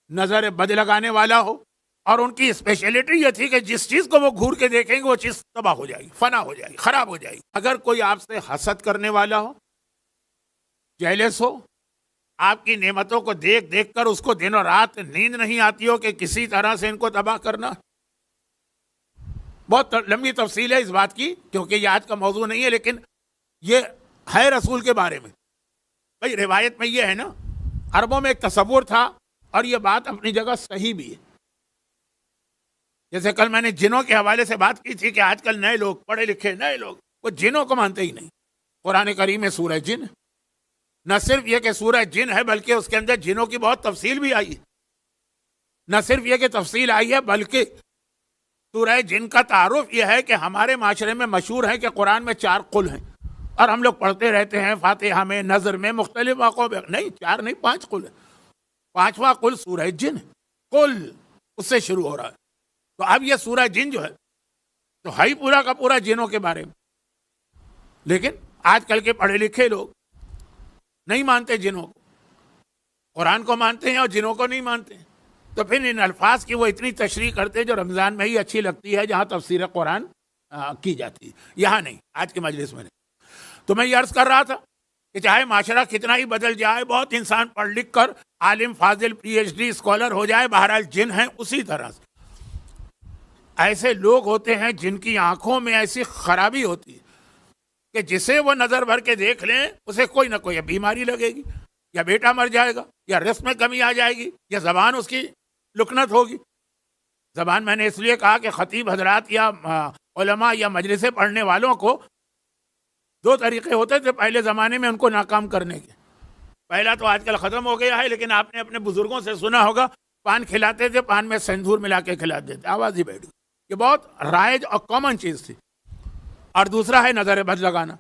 نظر بد لگانے والا ہو، اور ان کی اسپیشلٹی یہ تھی کہ جس چیز کو وہ گھور کے دیکھیں گے وہ چیز تباہ ہو جائے گی، فنا ہو جائے گی، خراب ہو جائے گی۔ اگر کوئی آپ سے حسد کرنے والا ہو، جیلس ہو، آپ کی نعمتوں کو دیکھ دیکھ کر اس کو دن اور رات نیند نہیں آتی ہو کہ کسی طرح سے ان کو تباہ کرنا، بہت لمبی تفصیل ہے اس بات کی کیونکہ یہ آج کا موضوع نہیں ہے، لیکن یہ ہے رسول کے بارے میں۔ بھائی روایت میں یہ ہے نا، عربوں میں ایک تصور تھا، اور یہ بات اپنی جگہ صحیح بھی ہے۔ جیسے کل میں نے جنوں کے حوالے سے بات کی تھی کہ آج کل نئے لوگ، پڑھے لکھے نئے لوگ، وہ جنوں کو مانتے ہی نہیں۔ قرآن کریم میں سورہ جن، نہ صرف یہ کہ سورہ جن ہے بلکہ اس کے اندر جنوں کی بہت تفصیل بھی آئی ہے۔ نہ صرف یہ کہ تفصیل آئی ہے بلکہ سورہ جن کا تعارف یہ ہے کہ ہمارے معاشرے میں مشہور ہے کہ قرآن میں 4 قل ہیں، اور ہم لوگ پڑھتے رہتے ہیں فاتحہ میں، نظر میں، مختلف واقعوں میں، نہیں 4 نہیں 5 قل ہے۔ 5واں قل سورہ جن، قل اس سے شروع ہو رہا ہے۔ تو اب یہ سورہ جن جو ہے تو ہے ہی پورا کا پورا جنوں کے بارے میں، لیکن آج کل کے پڑھے لکھے لوگ نہیں مانتے جنوں کو، قرآن کو مانتے ہیں اور جنوں کو نہیں مانتے ہیں۔ تو پھر ان الفاظ کی وہ اتنی تشریح کرتے ہیں جو رمضان میں ہی اچھی لگتی ہے، جہاں تفسیر قرآن کی جاتی ہے، یہاں نہیں، آج کے مجلس میں نہیں۔ تو میں یہ عرض کر رہا تھا کہ چاہے معاشرہ کتنا ہی بدل جائے، بہت انسان پڑھ لکھ کر عالم، فاضل، پی ایچ ڈی اسکالر ہو جائے، بہرحال جن ہیں اسی طرح سے۔ ایسے لوگ ہوتے ہیں جن کی آنکھوں میں ایسی خرابی ہوتی ہے کہ جسے وہ نظر بھر کے دیکھ لیں اسے کوئی نہ کوئی بیماری لگے گی، یا بیٹا مر جائے گا، یا رزق میں کمی آ جائے گی، یا زبان اس کی لکنت ہوگی۔ زبان میں نے اس لیے کہا کہ خطیب حضرات یا علماء یا مجلسیں پڑھنے والوں کو 2 طریقے ہوتے تھے پہلے زمانے میں ان کو ناکام کرنے کے۔ پہلا تو آج کل ختم ہو گیا ہے، لیکن آپ نے اپنے بزرگوں سے سنا ہوگا، پان کھلاتے تھے، پان میں سندور ملا کے کھلاتے دیتے، آواز ہی بیٹھ گئی۔ یہ بہت رائج اور کامن چیز تھی۔ اور دوسرا ہے نظر بد لگانا۔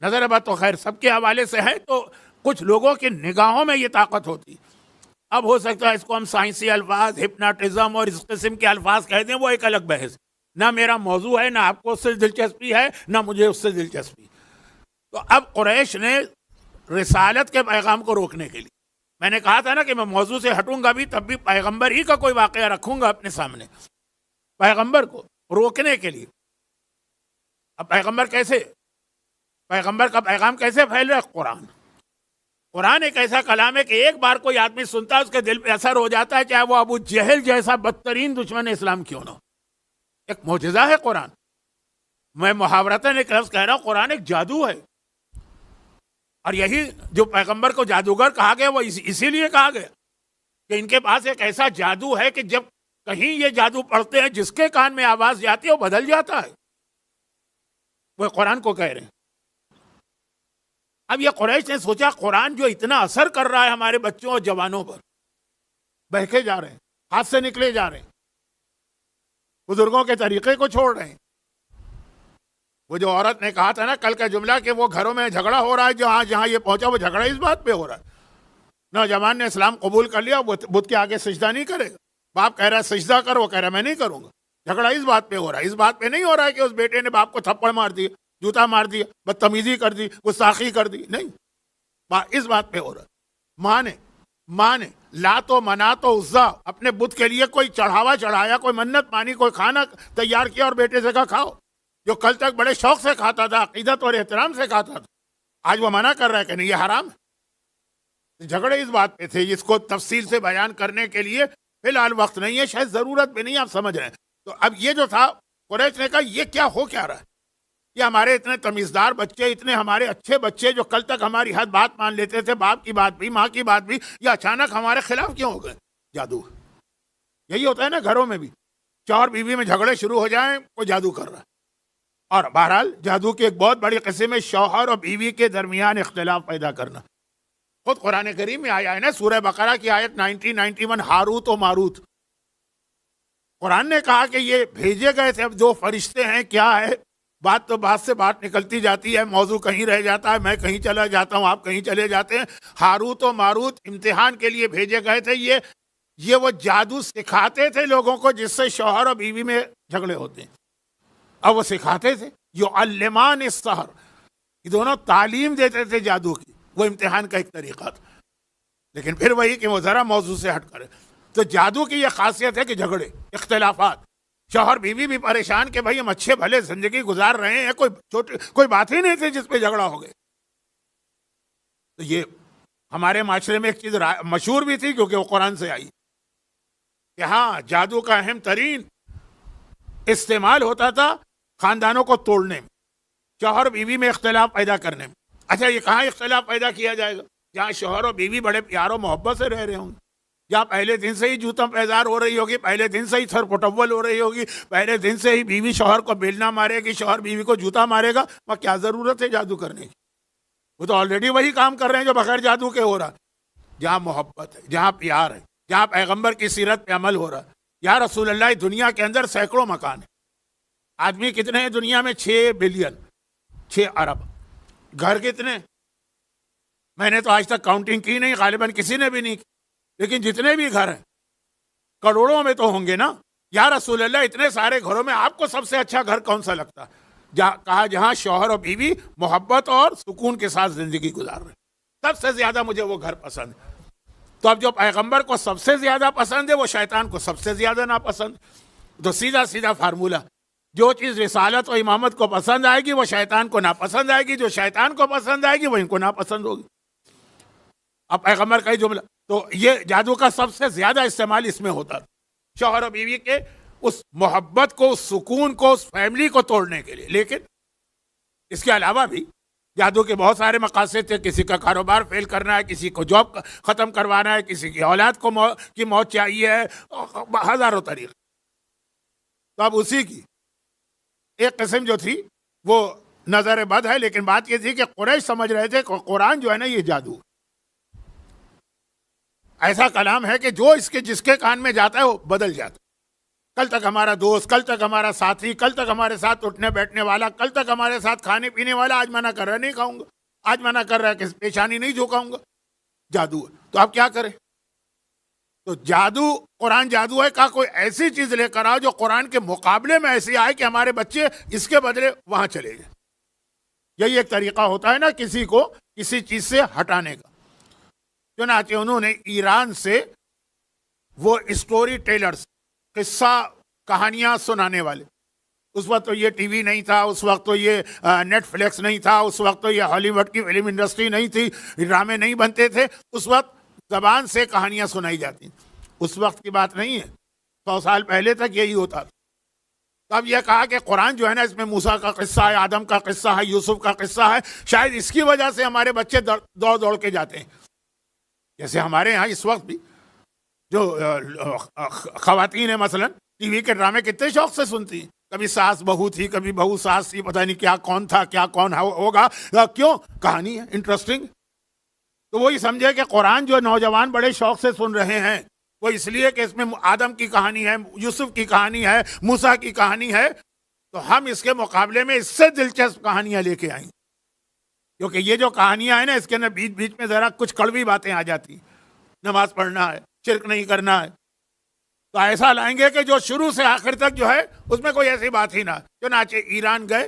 نظر بد تو خیر سب کے حوالے سے ہے، تو کچھ لوگوں کی نگاہوں میں یہ طاقت ہوتی۔ اب ہو سکتا ہے اس کو ہم سائنسی الفاظ، ہپناٹزم اور اس قسم کے الفاظ کہہ دیں، وہ ایک الگ بحث، نہ میرا موضوع ہے، نہ آپ کو اس سے دلچسپی ہے، نہ مجھے اس سے دلچسپی۔ تو اب قریش نے رسالت کے پیغام کو روکنے کے لیے، میں نے کہا تھا نا کہ میں موضوع سے ہٹوں گا بھی تب بھی پیغمبر ہی کا کوئی واقعہ رکھوں گا اپنے سامنے، پیغمبر کو روکنے کے لیے۔ اب پیغمبر کا پیغام کیسے پھیل رہا ہے؟ قرآن ایک ایسا کلام ہے کہ ایک بار کوئی آدمی سنتا ہے اس کے دل پہ اثر ہو جاتا ہے، چاہے وہ ابو جہل جیسا بدترین دشمن اسلام کیوں نہ ہو۔ ایک معجزہ ہے قرآن۔ میں محاورتاً ایک لفظ کہہ رہا ہوں، قرآن ایک جادو ہے، اور یہی جو پیغمبر کو جادوگر کہا گیا وہ اسی لیے کہا گیا کہ ان کے پاس ایک ایسا جادو ہے کہ جب کہیں یہ جادو پڑھتے ہیں جس کے کان میں آواز جاتی ہے وہ بدل جاتا ہے۔ وہ قرآن کو کہہ رہے ہیں۔ اب یہ قریش نے سوچا قرآن جو اتنا اثر کر رہا ہے ہمارے بچوں اور جوانوں پر، بہکے جا رہے ہیں، ہاتھ سے نکلے جا رہے ہیں، بزرگوں کے طریقے کو چھوڑ رہے ہیں۔ وہ جو عورت نے کہا تھا نا کل کا جملہ کہ وہ گھروں میں جھگڑا ہو رہا ہے، جہاں جہاں یہ پہنچا وہ جھگڑا اس بات پہ ہو رہا ہے، نوجوان نے اسلام قبول کر لیا، بت کے آگے سجدہ نہیں کرے گا، باپ کہہ رہا ہے سجدہ کر، وہ کہہ رہا ہے میں نہیں کروں گا۔ جھگڑا اس بات پہ ہو رہا ہے، اس بات پہ نہیں ہو رہا ہے کہ اس بیٹے نے باپ کو تھپڑ مار دیا، جوتا مار دیا، بدتمیزی کر دی، گستاخی کر دی، نہیں، اس بات پہ ہو رہا ہے۔ ماں نے لات و منات و عزا اپنے بت کے لیے کوئی چڑھاوا چڑھایا، کوئی منت مانی، کوئی کھانا تیار کیا اور بیٹے سے کہا کھاؤ، جو کل تک بڑے شوق سے کھاتا تھا، عقیدت اور احترام سے کھاتا تھا، آج وہ منع کر رہا ہے کہ نہیں یہ حرام ہے۔ جھگڑے اس بات پہ تھے، اس کو تفصیل سے بیان کرنے کے لیے فی الحال وقت نہیں ہے، شاید ضرورت بھی نہیں، آپ سمجھ رہے ہیں۔ تو اب یہ جو تھا قریش نے کہا یہ کیا ہو کیا رہا ہے، یہ ہمارے اتنے تمیزدار بچے، اتنے ہمارے اچھے بچے جو کل تک ہماری ہر بات مان لیتے تھے، باپ کی بات بھی، ماں کی بات بھی، یہ اچانک ہمارے خلاف کیوں ہو گئے؟ جادو۔ یہی ہوتا ہے نا گھروں میں بھی، شوہر بیوی میں جھگڑے شروع ہو جائیں، کوئی جادو کر رہا ہے۔ اور بہرحال جادو کی ایک بہت بڑی قسم ہے شوہر اور بیوی کے درمیان اختلاف پیدا کرنا۔ خود قرآن کریم میں آیا ہے نا، سورہ بقرہ کی آیت 91 ہاروت و ماروت۔ قرآن نے کہا کہ یہ بھیجے گئے تھے، اب 2 فرشتے ہیں، کیا ہے بات تو بات سے بات نکلتی جاتی ہے، موضوع کہیں رہ جاتا ہے، میں کہیں چلا جاتا ہوں، آپ کہیں چلے جاتے ہیں۔ ہاروت و ماروت امتحان کے لیے بھیجے گئے تھے۔ یہ وہ جادو سکھاتے تھے لوگوں کو جس سے شوہر اور بیوی میں جھگڑے ہوتے ہیں، اور وہ سکھاتے تھے یعلمان السحر، یہ دونوں تعلیم دیتے تھے جادو کی، وہ امتحان کا ایک طریقہ تھا۔ لیکن پھر وہی کہ وہ ذرا موضوع سے ہٹ کرے، تو جادو کی یہ خاصیت ہے کہ جھگڑے، اختلافات، شوہر بیوی بھی پریشان کہ بھائی ہم اچھے بھلے زندگی گزار رہے ہیں، کوئی بات ہی نہیں تھی جس پہ جھگڑا ہو گئے. تو یہ ہمارے معاشرے میں ایک چیز مشہور بھی تھی کیونکہ وہ قرآن سے آئی کہ ہاں جادو کا اہم ترین استعمال ہوتا تھا خاندانوں کو توڑنے میں، شوہر بیوی میں اختلاف پیدا کرنے میں. اچھا یہ کہاں اختلاف پیدا کیا جائے گا؟ جہاں شوہر اور بیوی بڑے پیار و محبت سے رہ رہے ہوں گے، جہاں پہلے دن سے ہی جوتم پیزار ہو رہی ہوگی، پہلے دن سے ہی سر پٹول ہو رہی ہوگی، پہلے دن سے ہی بیوی شوہر کو بیلنا مارے گی، شوہر بیوی کو جوتا مارے گا. وہاں کیا ضرورت ہے جادو کرنے کی؟ وہ تو آلریڈی وہی کام کر رہے ہیں جو بغیر جادو کے ہو رہا. جہاں محبت ہے، جہاں پیار ہے، جہاں پیغمبر کی سیرت پہ عمل ہو رہا ہے. یا رسول اللہ، دنیا کے اندر سینکڑوں مکان ہیں. آدمی کتنے ہیں دنیا میں؟ 6 بلین، 6 ارب. گھر کتنے؟ میں نے تو آج تک کاؤنٹنگ کی نہیں، غالباً کسی نے بھی نہیں کی، لیکن جتنے بھی گھر ہیں کروڑوں میں تو ہوں گے نا. یا رسول اللہ، اتنے سارے گھروں میں آپ کو سب سے اچھا گھر کون سا لگتا؟ کہا جہاں شوہر اور بیوی محبت اور سکون کے ساتھ زندگی گزار رہے. سب سے زیادہ مجھے وہ گھر پسند ہے. تو اب جو پیغمبر کو سب سے زیادہ پسند ہے وہ شیطان کو سب سے زیادہ ناپسند. تو سیدھا سیدھا فارمولہ، جو چیز رسالت و امامت کو پسند آئے گی وہ شیطان کو ناپسند آئے گی، جو شیطان کو پسند آئے گی وہ ان کو ناپسند ہوگی. اب پیغمبر کا ہی جملہ. تو یہ جادو کا سب سے زیادہ استعمال اس میں ہوتا ہے، شوہر اور بیوی کے اس محبت کو، اس سکون کو، اس فیملی کو توڑنے کے لیے. لیکن اس کے علاوہ بھی جادو کے بہت سارے مقاصد تھے. کسی کا کاروبار فیل کرنا ہے، کسی کو جاب ختم کروانا ہے، کسی کی اولاد کو کی موت چاہیے ہے، ہزاروں طریقے. تو اب اسی کی ایک قسم جو تھی وہ نظر بد ہے. لیکن بات یہ تھی کہ قریش سمجھ رہے تھے کہ قرآن جو ہے نا یہ جادو ایسا کلام ہے کہ جو جس کے کان میں جاتا ہے وہ بدل جاتا ہے. کل تک ہمارا دوست، کل تک ہمارا ساتھی، کل تک ہمارے ساتھ اٹھنے بیٹھنے والا، کل تک ہمارے ساتھ کھانے پینے والا، آج منع کر رہا ہے نہیں کھاؤں گا، آج منع کر رہا ہے کہ پیشانی نہیں جھکاؤں گا. جادو ہے. تو آپ کیا کریں؟ تو جادو، قرآن جادو ہے. کہا کوئی ایسی چیز لے کر آؤ جو قرآن کے مقابلے میں ایسی آئے کہ ہمارے بچے اس کے بدلے وہاں چلے جائیں. یہی ایک طریقہ ہوتا ہے نا کسی کو کسی چیز سے ہٹانے کا. چنانچہ انہوں نے ایران سے وہ اسٹوری ٹیلرز، قصہ کہانیاں سنانے والے، اس وقت تو یہ ٹی وی نہیں تھا، اس وقت تو یہ نیٹ فلیکس نہیں تھا، اس وقت تو یہ ہالی ووڈ کی فلم انڈسٹری نہیں تھی، ڈرامے نہیں بنتے تھے. اس وقت زبان سے کہانیاں سنائی جاتی. اس وقت کی بات نہیں ہے، 100 سال پہلے تک یہی ہوتا تھا. تب یہ کہا کہ قرآن جو ہے نا اس میں موسیٰ کا قصہ ہے، آدم کا قصہ ہے، یوسف کا قصہ ہے. شاید اس کی وجہ سے ہمارے بچے دوڑ کے جاتے ہیں. جیسے ہمارے ہاں اس وقت بھی جو خواتین ہیں مثلا ٹی وی کے ڈرامے کتنے شوق سے سنتی ہیں. کبھی ساس بہو تھی، کبھی بہو ساس تھی، پتہ نہیں کیا کون تھا، کیا کون ہوگا. کیوں؟ کہانی ہے، انٹرسٹنگ. تو وہی سمجھے کہ قرآن جو نوجوان بڑے شوق سے سن رہے ہیں وہ اس لیے کہ اس میں آدم کی کہانی ہے، یوسف کی کہانی ہے، موسیٰ کی کہانی ہے. تو ہم اس کے مقابلے میں اس سے دلچسپ کہانیاں لے کے آئیں، کیونکہ یہ جو کہانیاں ہیں نا اس کے اندر بیچ بیچ میں ذرا کچھ کڑوی باتیں آ جاتی. نماز پڑھنا ہے، شرک نہیں کرنا ہے. تو ایسا لائیں گے کہ جو شروع سے آخر تک جو ہے اس میں کوئی ایسی بات ہی نہ. چنانچہ ایران گئے.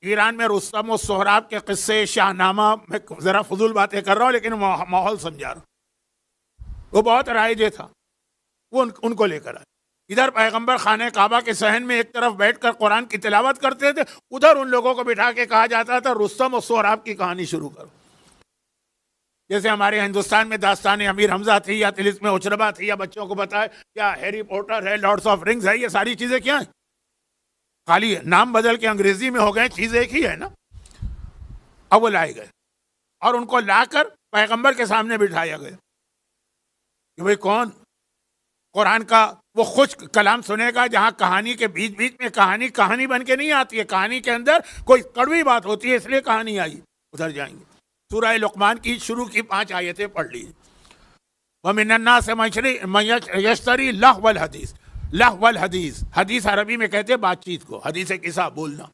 ایران میں رستم و سہراب کے قصے، شاہ نامہ، میں ذرا فضول باتیں کر رہا ہوں لیکن ماحول سمجھا رہا ہوں. وہ بہت رائج تھا، وہ ان کو لے کر آئے. ادھر پیغمبر خانہ کعبہ کے صحن میں ایک طرف بیٹھ کر قرآن کی تلاوت کرتے تھے، ادھر ان لوگوں کو بٹھا کے کہا جاتا تھا رستم و سہراب کی کہانی شروع کرو. جیسے ہمارے ہندوستان میں داستان امیر حمزہ تھی، یا طلسم عشربہ تھی، یا بچوں کو بتائے کیا ہیری پوٹر ہے، لارڈس آف رنگز ہے. یہ ساری چیزیں کیا ہیں؟ خالی نام بدل کے انگریزی میں ہو گئے، چیز ایک ہی ہے نا. اب وہ لائے گئے اور ان کو لا کر پیغمبر کے سامنے بٹھایا گیا کہ بھئی کون قرآن کا وہ خشک کلام سنے گا جہاں کہانی کے بیچ بیچ میں کہانی بن کے نہیں آتی ہے، کہانی کے اندر کوئی کڑوی بات ہوتی ہے، اس لیے کہانی آئی. ادھر جائیں گے. سورہ لقمان کی شروع کی 5 آیتیں پڑھ لیجیے. وَمِنَ النَّاسِ مَن يَشْتَرِي لَهْوَ الْحَدِيثِ. لہو الحدیث، حدیث عربی میں کہتے ہیں بات چیت کو، حدیث قصہ بولنا.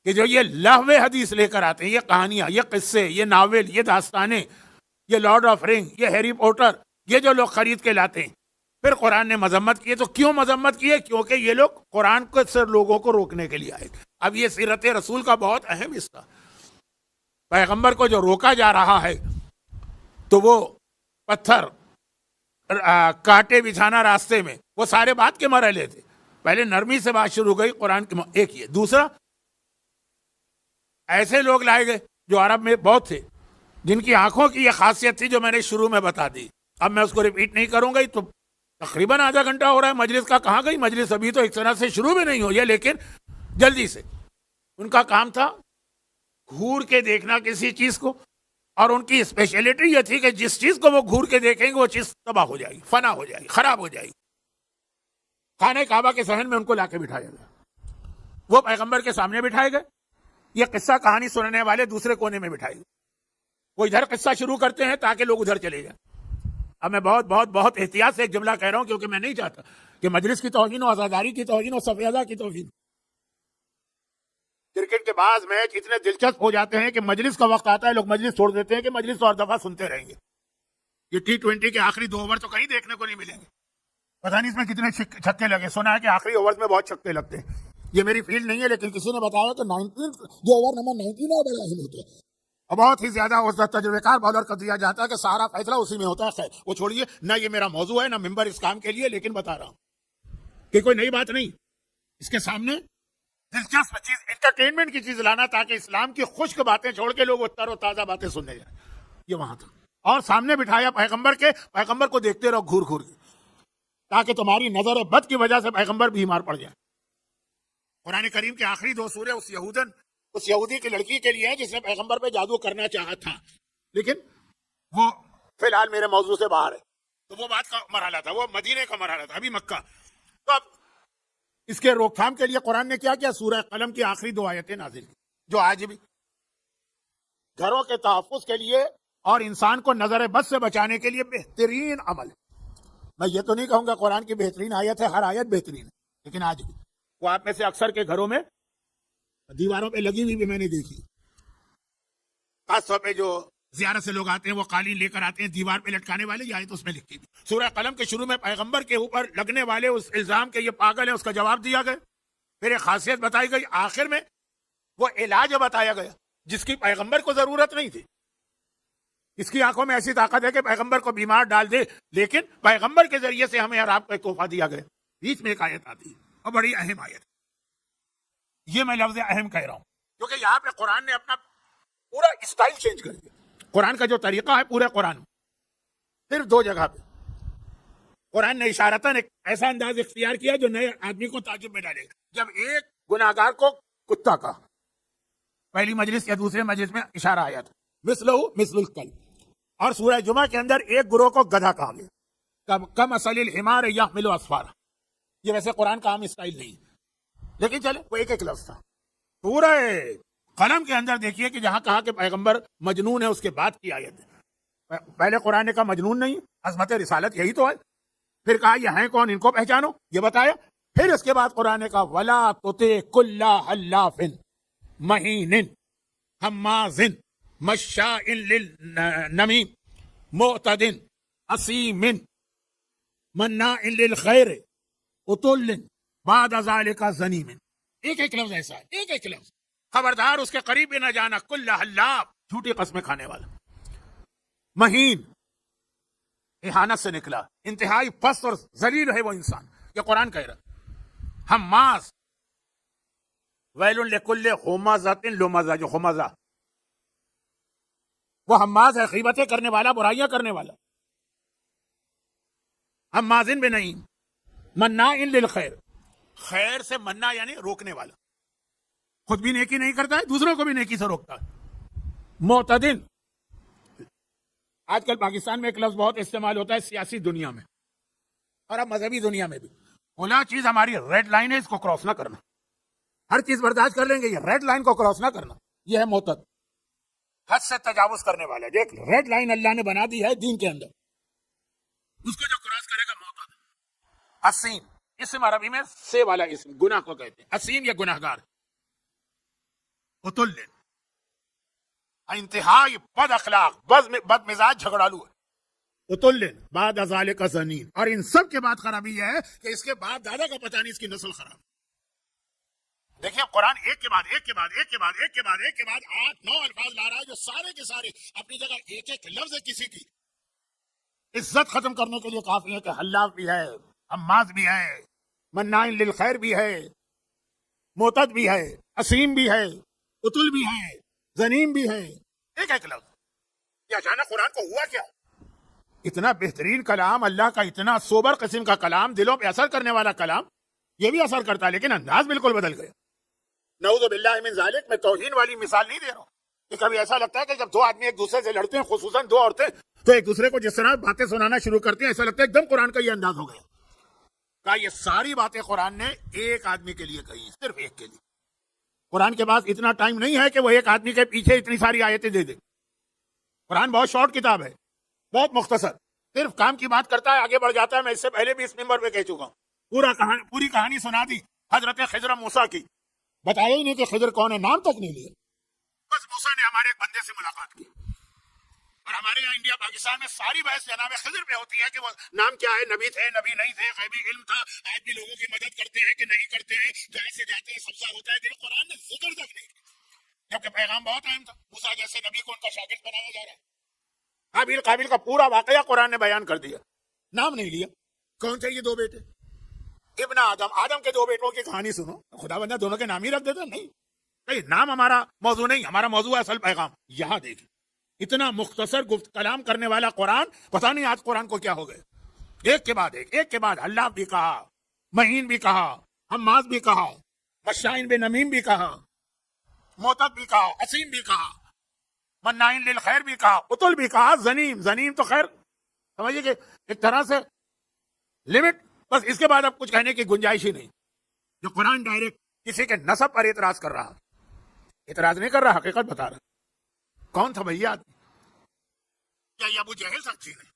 کہ جو یہ لہو حدیث لے کر آتے ہیں، یہ کہانیاں، یہ قصے، یہ ناول، یہ داستانیں، یہ لارڈ آف رنگ، یہ ہیری پوٹر، یہ جو لوگ خرید کے لاتے ہیں. پھر قرآن نے مذمت کی. تو کیوں مذمت کی ہے؟ کیونکہ یہ لوگ قرآن کو سے لوگوں کو روکنے کے لیے آئے تھے. اب یہ سیرت رسول کا بہت اہم حصہ. پیغمبر کو جو روکا جا رہا ہے تو وہ پتھر کانٹے بچھانا راستے میں، وہ سارے بات کے مرحلے تھے. پہلے نرمی سے بات شروع گئی قرآن کے ایک یہ. دوسرا ایسے لوگ لائے گئے جو عرب میں بہت تھے، جن کی آنکھوں کی یہ خاصیت تھی جو میں نے شروع میں بتا دی. اب میں اس کو ریپیٹ نہیں کروں گا. تو تقریباً آدھا گھنٹہ ہو رہا ہے مجلس کا. کہاں گئی مجلس؟ ابھی تو ایک طرح سے شروع بھی نہیں ہوئی ہے، لیکن جلدی سے. ان کا کام تھا گھور کے دیکھنا کسی چیز کو، اور ان کی اسپیشلٹی یہ تھی کہ جس چیز کو وہ گھور کے دیکھیں گے وہ چیز تباہ ہو جائے گی، فنا ہو جائے گی، خراب ہو جائے گی. خانہ کعبہ کے صحن میں ان کو لا کے بٹھایا گیا. وہ پیغمبر کے سامنے بٹھائے گئے. یہ قصہ کہانی سننے والے دوسرے کونے میں بٹھائے گئے. وہ ادھر قصہ شروع کرتے ہیں تاکہ لوگ ادھر چلے جائیں. اب میں بہت بہت بہت احتیاط سے ایک جملہ کہہ رہا ہوں، کیونکہ میں نہیں چاہتا کہ مجلس کی توہین ہو، عزاداری کی توہین ہو، سفیدہ کی توہین. کرکٹ کے بعض میچ اتنے دلچسپ ہو جاتے ہیں کہ مجلس کا وقت آتا ہے لوگ مجلس چھوڑ دیتے ہیں کہ مجلس اور دفعہ سنتے رہیں گے. یہ T20 کے آخری 2 اوور تو کہیں دیکھنے کو نہیں ملیں گے. پتہ نہیں اس میں کتنے چھکے لگے. سنا ہے کہ آخری اوور میں بہت چھکے لگتے ہیں. یہ میری فیلڈ نہیں ہے، لیکن کسی نے بتایا کہ 19 جو اوور نمبر 19 ہے بڑا اہم ہوتا ہے، اور بہت ہی زیادہ اس تجربے کار بالر کا دیا جاتا ہے کہ سارا فیصلہ اسی میں ہوتا ہے. خیر وہ چھوڑیے، نہ یہ میرا موضوع ہے نہ ممبر اس کام کے لیے، لیکن بتا رہا ہوں کہ کوئی نئی بات نہیں. اس کے سامنے دلچسپ چیز، انٹرٹینمنٹ کی چیز لانا تاکہ اسلام کی خشک باتیں چھوڑ کے لوگ تر و تازہ باتیں سننے جائیں. یہ وہاں تھا. اور سامنے بٹھایا پیغمبر کو دیکھتے رہو گھور گھور کے، تاکہ تمہاری نظر بد کی وجہ سے پیغمبر بیمار پڑ جائے. قرآن کریم کے آخری 2 سورے اس یہودی کی لڑکی کے لیے ہیں جس نے پیغمبر پہ جادو کرنا چاہا تھا، لیکن وہ فی الحال میرے موضوع سے باہر ہے. تو وہ بات کا مرحلہ تھا، وہ مدینے کا مرحلہ تھا، ابھی مکہ. تو اب اس کے روک تھام کے لیے قرآن نے کیا کیا؟ سورہ قلم کی آخری 2 آیتیں نازل کی، جو آج بھی گھروں کے تحفظ کے لیے اور انسان کو نظر بد سے بچانے کے لیے بہترین عمل. میں یہ تو نہیں کہوں گا قرآن کی بہترین آیت ہے، ہر آیت بہترین ہے، لیکن آج بھی وہ آپ میں سے اکثر کے گھروں میں دیواروں پہ لگی ہوئی بھی میں نے دیکھی. خاص طور پہ جو زیارت سے لوگ آتے ہیں وہ قالین لے کر آتے ہیں دیوار پہ لٹکانے والے، یہ آیت اس میں لکھی تھی. سورہ قلم کے شروع میں پیغمبر کے اوپر لگنے والے اس الزام کے یہ پاگل ہے اس کا جواب دیا گیا. پھر ایک خاصیت بتائی گئی، آخر میں وہ علاج بتایا گیا جس کی پیغمبر کو ضرورت نہیں تھی. اس کی آنکھوں میں ایسی طاقت ہے کہ پیغمبر کو بیمار ڈال دے، لیکن پیغمبر کے ذریعے سے ہمیں آپ کو ایک تحفہ دیا گیا. بیچ میں ایک آیت آتی ہے اور بڑی اہم آیت. یہ میں لفظ اہم کہہ رہا ہوں کیونکہ یہاں پہ قرآن نے اپنا پورا اسٹائل چینج کر دیا. قرآن کا جو طریقہ ہے پورے قرآن میں صرف 2 جگہ پہ قرآن نے اشارتاً ایک ایسا انداز اختیار کیا جو نئے آدمی کو تعجب میں ڈالے. جب ایک گناہگار کو کتا کا پہلی مجلس یا دوسرے مجلس میں اشارہ آیا تھا، مثلہ مثل الکلب. اور سورہ جمعہ کے اندر ایک گروہ کو گدھا کہا گیا، کمثل الحمار یحمل اسفارا. یہ ویسے قرآن کا عام اسٹائل نہیں، لیکن چلے وہ ایک لفظ تھا. پورا قلم کے اندر دیکھیے کہ جہاں کہا کہ پیغمبر مجنون ہے اس کے بعد کی آیت ہے. پہلے قرآن نے کہا مجنون نہیں، عظمت رسالت یہی تو ہے. پھر کہا یہ ہیں کون، ان کو پہچانو، یہ بتایا. پھر اس کے بعد قرآن نے کہا ولا تطع کل حلاف مہین حماز مشاء للنمیم معتد اثیم مناع للخیر عتل بعد ذلك زنیم. ایک لفظ ایسا ہے، ایک لفظ. خبردار اس کے قریب بھی نہ جانا. کل حلاف، جھوٹی قسمیں کھانے والا. مہین، اہانت سے نکلا، انتہائی پست اور ذلیل ہے وہ انسان. یہ قرآن کہہ رہا. حماس، ویل لکل ہمزۃ لمزہ. جو ہمزہ وہ حماس ہے، غیبتیں کرنے والا، برائیاں کرنے والا. حمازن بنعیم مناع للخیر، خیر سے منع یعنی روکنے والا، خود بھی نیکی نہیں کرتا ہے دوسروں کو بھی نیکی سے روکتا ہے. معتدن، آج کل پاکستان میں ایک لفظ بہت استعمال ہوتا ہے سیاسی دنیا میں اور اب مذہبی دنیا میں بھی. اولا چیز ہماری ریڈ لائن ہے، اس کو کراس نہ کرنا. ہر چیز برداشت کر لیں گے، یہ ریڈ لائن کو کراس نہ کرنا، یہ ہے معتد، حد سے تجاوز کرنے والا. دیکھ لو ریڈ لائن اللہ نے بنا دی ہے دین کے اندر، اس کو جو کراس کرے گا معتد. اسیم، اسم عربی میں سے والا اسم، گناہ کو کہتے ہیں. اسیم یا گناہگار. عتل، انتہائی بد اخلاق، بد مزاج، جھگڑالو ہے. عتل بعد ذلک زنیم. اور ان سب کے بعد خرابی یہ ہے کہ اس کے باپ دادا کا پتہ نہیں، اس کی نسل خراب. دیکھیں قرآن ایک کے بعد ایک کے بعد ایک کے بعد ایک کے بعد ایک کے بعد 8-9 الفاظ لا رہا ہے جو سارے کے سارے اپنی جگہ ایک لفظ ہے کسی کی عزت ختم کرنے کے لیے کافی ہے کہ حلاف بھی ہے، حماز بھی ہے، مناع للخیر بھی ہے، معتد بھی ہے، اسیم بھی ہے، اتل بھی ہے، زنیم بھی ہے، ایک ایک لفظ. یہ اچانک قرآن کو ہوا کیا؟ اتنا بہترین کلام، اللہ کا اتنا سوبر قسم کا کلام، دلوں پہ اثر کرنے والا کلام، یہ بھی اثر کرتا ہے لیکن انداز بالکل بدل گیا. نعوذ باللہ من ذالک. میں توہین والی مثال نہیں دے رہا ہوں کہ کبھی ایسا لگتا ہے کہ جب دو آدمی ایک دوسرے سے لڑتے ہیں، خصوصاً دو عورتیں، تو ایک دوسرے کو جس طرح باتیں سنانا شروع کرتے ہیں ایسا لگتا ہے ایک دم قرآن کا یہ انداز ہو گیا. کہا یہ ساری باتیں قرآن نے ایک آدمی کے لیے کہی ہیں، صرف ایک کے لیے. قرآن کے پاس اتنا ٹائم نہیں ہے کہ وہ ایک آدمی کے پیچھے اتنی ساری آیتیں دے دے. قرآن بہت شارٹ کتاب ہے، بہت مختصر، صرف کام کی بات کرتا ہے، آگے بڑھ جاتا ہے. میں اس سے پہلے بھی اس ممبر پہ کہہ چکا ہوں، پوری کہانی سنا دی حضرت خضر موسیٰ کی. بتایا ہی نہیں کہ خضر کون ہے، نام تک نہیں لیا. بس موسیٰ نے ہمارے ایک بندے سے ملاقات کی. اور ہمارے یہاں انڈیا پاکستان میں ساری بحث جناب خضر پہ ہوتی ہے کہ وہ نام کیا ہے، نبی تھے، نبی نہیں تھے، غیبی علم تھا، آج بھی لوگوں کی مدد کرتے ہیں کہ نہیں کرتے ہیں، جائے سے جاتے ہیں، سبزہ ہوتا ہے. دل قرآن نے ذکر تک نہیں کیا، جبکہ پیغام بہت اہم تھا. موسیٰ جیسے نبی کو ان کا شاگرد بنایا جا رہا ہے. حابیل قابیل کا پورا واقعہ قرآن نے بیان کر دیا، نام نہیں لیا. کون تھے یہ دو بیٹے؟ ابن آدم، آدم کے دو بیٹوں کی کہانی سنو. خدا بندہ دونوں کے نام ہی رکھ دیتا. نہیں، نام ہمارا موضوع نہیں، ہمارا موضوع ہے اصل پیغام. یہاں دیکھیں اتنا مختصر گفت کلام کرنے والا قرآن، پتہ نہیں آج قرآن کو کیا ہو گئے. ایک کے بعد ایک کے بعد اللہ بھی کہا، مہین بھی کہا، حماز بھی کہا، مشائن بن نمیم بھی کہا، معتد بھی کہا، اسیم بھی کہا، مناع للخیر بھی کہا، اتل بھی کہا، زنیم تو خیر سمجھیے کہ ایک طرح سے لمٹ. بس اس کے بعد اب کچھ کہنے کی گنجائش ہی نہیں. جو قرآن ڈائریکٹ کسی کے نسب پر اعتراض کر رہا، اعتراض نہیں کر رہا، حقیقت بتا رہا. کون تھا بھیا آدمی؟ کیا یہ ابو جہل سچی نہیں؟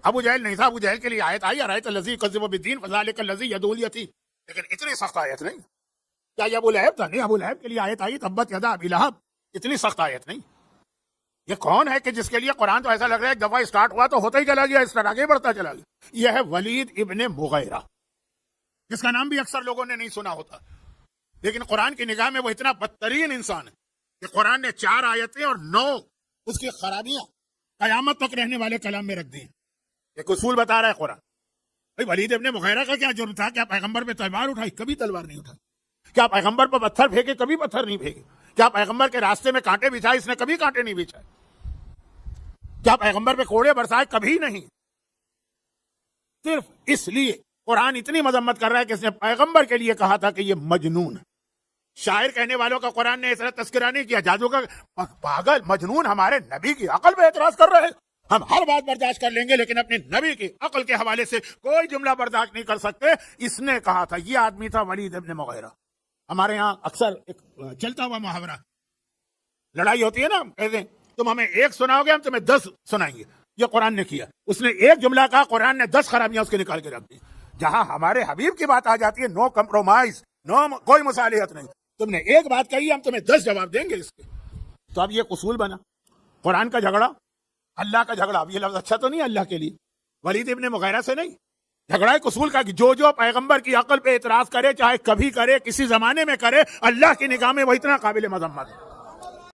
ابو جہل نہیں تھا. ابو جہل کے لیے آیت آئی، ارایت الذی یکذب بالدین فذلک الذی یدعو الیتیم، لیکن اتنی سخت آیت نہیں. کیا یہ ابو لہب تھا؟ نہیں. ابو لہب کے لیے آیت آئی تبت یدا ابی لہب، اتنی سخت آیت نہیں. یہ کون ہے کہ جس کے لیے قرآن تو ایسا لگ رہا ہے ایک دفعہ اسٹارٹ ہوا تو ہوتا ہی چلا گیا، اس طرح آگے بڑھتا چلا گیا. یہ ہے ولید ابن مغیرہ، جس کا نام بھی اکثر لوگوں نے نہیں سنا ہوتا، لیکن قرآن کی نگاہ میں وہ اتنا بدترین انسان ہے کہ قرآن نے 4 آیتیں اور 9 اس کی خرابیاں قیامت تک رہنے والے کلام میں رکھ دی. ایک اصول بتا رہا ہے قرآن. بھائی ولید ابن مغیرہ کا کیا جرم تھا؟ کیا پیغمبر پہ تلوار اٹھائی؟ کبھی تلوار نہیں اٹھائی. کیا پیغمبر پہ پتھر پھینکے؟ کبھی پتھر نہیں پھینکے. کیا پیغمبر کے راستے میں کانٹے بچھائے؟ اس نے کبھی کانٹے نہیں بچھائے. کیا پیغمبر پہ کوڑے برسائے؟ کبھی نہیں. صرف اس لیے قرآن اتنی مذمت کر رہا ہے کہ اس نے پیغمبر کے لیے کہا تھا کہ یہ مجنون ہے. شاعر کہنے والوں کا قرآن نے اس طرح تذکرہ نہیں کیا. جادوگر، پاگل، مجنون ہمارے نبی کی عقل پہ اعتراض کر رہے ہیں. ہم ہر بات برداشت کر لیں گے لیکن اپنے نبی کی عقل کے حوالے سے کوئی جملہ برداشت نہیں کر سکتے. اس نے کہا تھا. یہ آدمی تھا ولید ابن مغیرہ. ہمارے ہاں اکثر ایک چلتا ہوا محاورہ، لڑائی ہوتی ہے نا، کہتے ہیں تم ہمیں 1 سناؤ گے، ہم تمہیں 10 سنائیں گے. یہ قرآن نے کیا. اس نے ایک جملہ کہا، قرآن نے 10 خرابیاں اس کے نکال کے رکھ دی. جہاں ہمارے حبیب کی بات آ جاتی ہے، نو کمپرومائز، کوئی مصالحت نہیں. تم نے ایک بات کہی، ہم تمہیں 10 جواب دیں گے اس کے. تو اب یہ اصول بنا قرآن کا جھگڑا، اللہ کا جھگڑا. اب یہ لفظ اچھا تو نہیں اللہ کے لیے. ولید ابن مغیرہ سے نہیں، جھگڑا ایک اصول کا کہ جو پیغمبر کی عقل پہ اعتراض کرے، چاہے کبھی کرے، کسی زمانے میں کرے، اللہ کی نگاہ میں وہ اتنا قابل مذمت ہے.